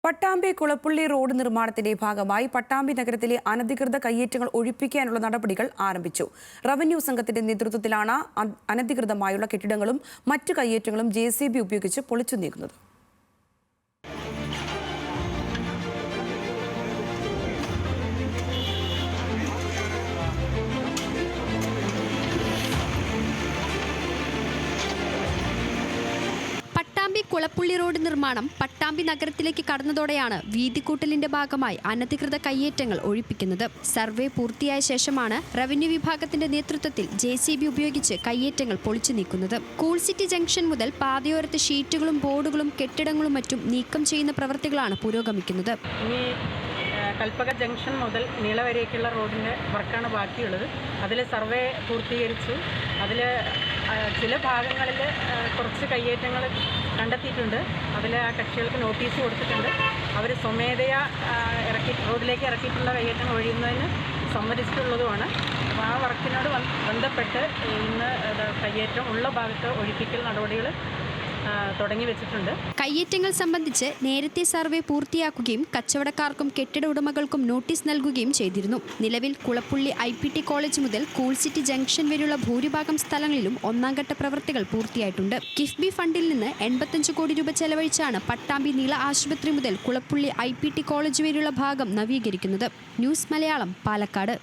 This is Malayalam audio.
പട്ടാമ്പി കുളപ്പുള്ളി റോഡ് നിർമ്മാണത്തിന്റെ ഭാഗമായി പട്ടാമ്പി നഗരത്തിലെ അനധികൃത കയ്യേറ്റങ്ങൾ ഒഴിപ്പിക്കാനുള്ള നടപടികൾ ആരംഭിച്ചു. റവന്യൂ സംഘത്തിന്റെ നേതൃത്വത്തിലാണ് അനധികൃതമായുള്ള കെട്ടിടങ്ങളും മറ്റു കയ്യേറ്റങ്ങളും JCB ഉപയോഗിച്ച് പൊളിച്ചു നീക്കുന്നത്. പട്ടാമ്പി കുളപ്പുള്ളി റോഡ് നിർമ്മാണം പട്ടാമ്പി നഗരത്തിലേക്ക് കടന്നതോടെയാണ് വീതിക്കൂട്ടലിന്റെ ഭാഗമായി അനധികൃത കയ്യേറ്റങ്ങൾ ഒഴിപ്പിക്കുന്നത്. സർവേ പൂർത്തിയായ ശേഷമാണ് റവന്യൂ വിഭാഗത്തിന്റെ നേതൃത്വത്തിൽ JCB ഉപയോഗിച്ച് കയ്യേറ്റങ്ങൾ പൊളിച്ചു നീക്കുന്നത്. കൂൾ സിറ്റി ജംഗ്ഷൻ മുതൽ പാതയോരത്ത് ഷീറ്റുകളും ബോർഡുകളും കെട്ടിടങ്ങളും മറ്റും നീക്കം ചെയ്യുന്ന പ്രവൃത്തികളാണ് പുരോഗമിക്കുന്നത്. കൽപ്പക ജംഗ്ഷൻ മുതൽ നീള വരേക്കുള്ള റോഡിൻ്റെ വർക്കാണ് ബാക്കിയുള്ളത്. അതിൽ സർവേ പൂർത്തീകരിച്ചു. അതിൽ ചില ഭാഗങ്ങളിൽ കുറച്ച് കയ്യേറ്റങ്ങൾ കണ്ടെത്തിയിട്ടുണ്ട്. അതിൽ ആ കക്ഷികൾക്ക് നോട്ടീസ് കൊടുത്തിട്ടുണ്ട്. അവർ സ്വമേധയാ റോഡിലേക്ക് ഇറക്കിയിട്ടുള്ള കയ്യേറ്റങ്ങൾ ഒഴിയുന്നതിന് സമ്മതിച്ചിട്ടുള്ളതുമാണ്. അപ്പോൾ ആ വർക്കിനോട് ബന്ധപ്പെട്ട് ഇന്ന് കയ്യേറ്റം ഉള്ള ഭാഗത്ത് ഒഴിപ്പിക്കൽ നടപടികൾ തുടങ്ങി വെച്ചിട്ടുണ്ട്. കയ്യേറ്റങ്ങൾ സംബന്ധിച്ച് നേരത്തെ സർവേ പൂർത്തിയാക്കുകയും കച്ചവടക്കാർക്കും കെട്ടിട ഉടമകൾക്കും നോട്ടീസ് നൽകുകയും ചെയ്തിരുന്നു. നിലവിൽ കുളപ്പുള്ളി IPT കോളേജ് മുതൽ കൂൾ സിറ്റി ജംഗ്ഷൻ വരെയുള്ള ഭൂരിഭാഗം സ്ഥലങ്ങളിലും ഒന്നാംഘട്ട പ്രവൃത്തികൾ പൂർത്തിയായിട്ടുണ്ട്. കിഫ്ബി ഫണ്ടിൽ നിന്ന് 85 കോടി രൂപ ചെലവഴിച്ചാണ് പട്ടാമ്പി നീള ആശുപത്രി മുതൽ കുളപ്പുള്ളി IPT കോളേജ് വരെയുള്ള ഭാഗം നവീകരിക്കുന്നത്. ന്യൂസ് മലയാളം, പാലക്കാട്.